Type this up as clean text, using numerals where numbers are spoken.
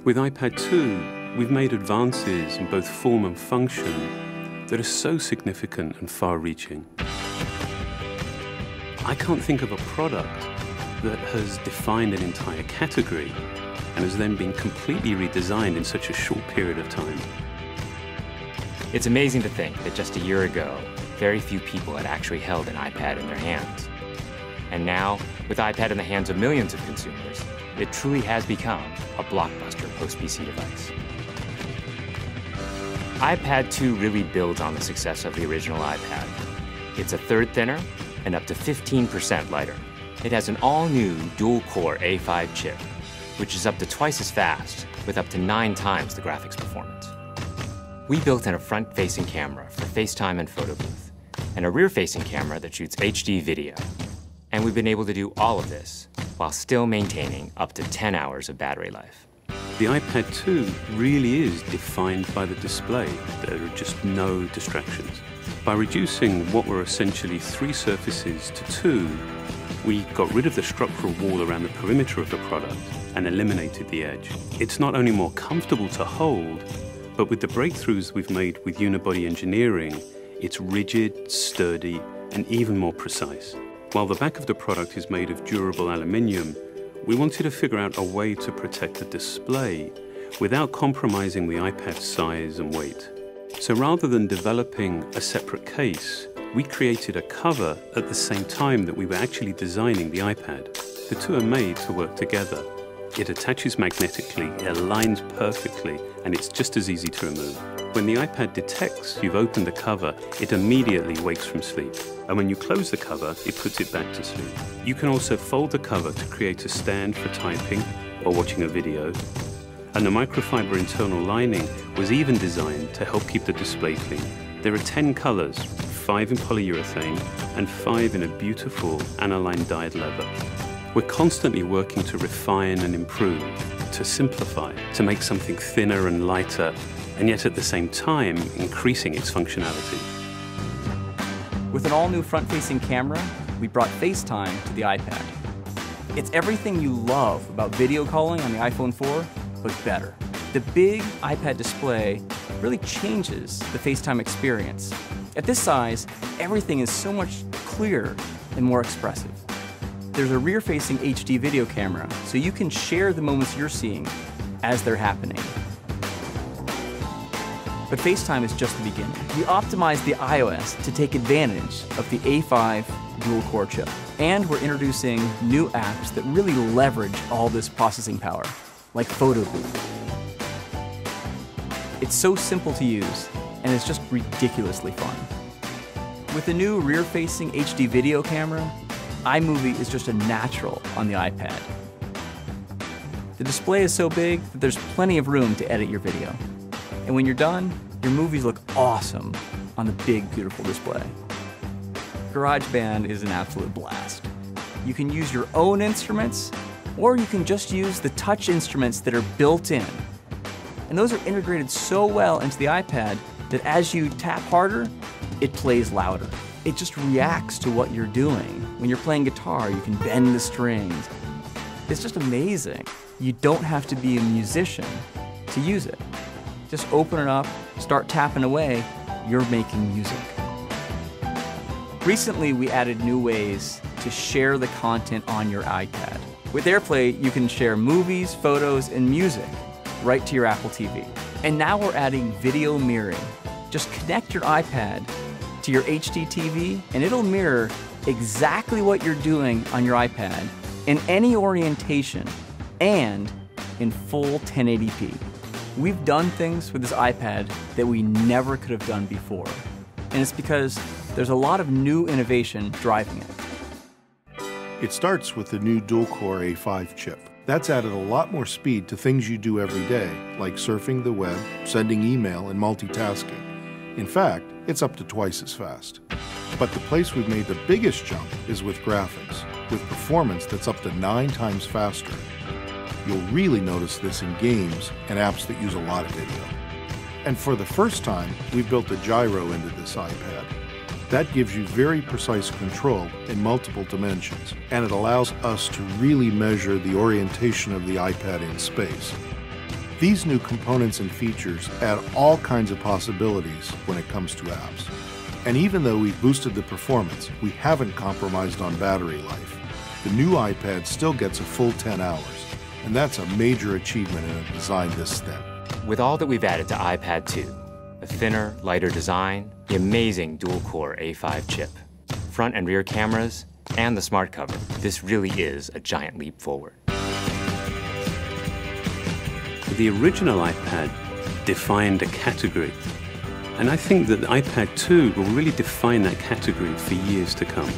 With iPad 2, we've made advances in both form and function that are so significant and far-reaching. I can't think of a product that has defined an entire category and has then been completely redesigned in such a short period of time. It's amazing to think that just a year ago, very few people had actually held an iPad in their hands. And now, with iPad in the hands of millions of consumers, it truly has become a blockbuster post-PC device. iPad 2 really builds on the success of the original iPad. It's a third thinner and up to 15% lighter. It has an all-new dual-core A5 chip, which is up to twice as fast, with up to 9 times the graphics performance. We built in a front-facing camera for FaceTime and photo booth, and a rear-facing camera that shoots HD video. And we've been able to do all of this while still maintaining up to 10 hours of battery life. The iPad 2 really is defined by the display. There are just no distractions. By reducing what were essentially 3 surfaces to 2, we got rid of the structural wall around the perimeter of the product and eliminated the edge. It's not only more comfortable to hold, but with the breakthroughs we've made with unibody engineering, it's rigid, sturdy, and even more precise. While the back of the product is made of durable aluminium, we wanted to figure out a way to protect the display without compromising the iPad's size and weight. So rather than developing a separate case, we created a cover at the same time that we were actually designing the iPad. The two are made to work together. It attaches magnetically, it aligns perfectly, and it's just as easy to remove. When the iPad detects you've opened the cover, it immediately wakes from sleep. And when you close the cover, it puts it back to sleep. You can also fold the cover to create a stand for typing or watching a video. And the microfiber internal lining was even designed to help keep the display clean. There are 10 colors, 5 in polyurethane and 5 in a beautiful aniline dyed leather. We're constantly working to refine and improve, to simplify, to make something thinner and lighter, and yet at the same time, increasing its functionality. With an all-new front-facing camera, we brought FaceTime to the iPad. It's everything you love about video calling on the iPhone 4, but better. The big iPad display really changes the FaceTime experience. At this size, everything is so much clearer and more expressive. There's a rear-facing HD video camera, so you can share the moments you're seeing as they're happening. But FaceTime is just the beginning. We optimized the iOS to take advantage of the A5 dual-core chip. And we're introducing new apps that really leverage all this processing power, like Photo Booth. It's so simple to use, and it's just ridiculously fun. With the new rear-facing HD video camera, iMovie is just a natural on the iPad. The display is so big that there's plenty of room to edit your video. And when you're done, your movies look awesome on the big, beautiful display. GarageBand is an absolute blast. You can use your own instruments, or you can just use the touch instruments that are built in. And those are integrated so well into the iPad that as you tap harder, it plays louder. It just reacts to what you're doing. When you're playing guitar, you can bend the strings. It's just amazing. You don't have to be a musician to use it. Just open it up, start tapping away, you're making music. Recently, we added new ways to share the content on your iPad. With AirPlay, you can share movies, photos, and music right to your Apple TV. And now we're adding video mirroring. Just connect your iPad to your HD TV, and it'll mirror exactly what you're doing on your iPad in any orientation and in full 1080p. We've done things with this iPad that we never could have done before. And it's because there's a lot of new innovation driving it. It starts with the new dual-core A5 chip. That's added a lot more speed to things you do every day, like surfing the web, sending email, and multitasking. In fact, it's up to twice as fast. But the place we've made the biggest jump is with graphics, with performance that's up to 9 times faster. You'll really notice this in games and apps that use a lot of video. And for the first time, we've built a gyro into this iPad. That gives you very precise control in multiple dimensions, and it allows us to really measure the orientation of the iPad in space. These new components and features add all kinds of possibilities when it comes to apps. And even though we've boosted the performance, we haven't compromised on battery life. The new iPad still gets a full 10 hours, and that's a major achievement in a design this thin. With all that we've added to iPad 2, a thinner, lighter design, the amazing dual-core A5 chip, front and rear cameras, and the smart cover, this really is a giant leap forward. The original iPad defined a category, and I think that the iPad 2 will really define that category for years to come.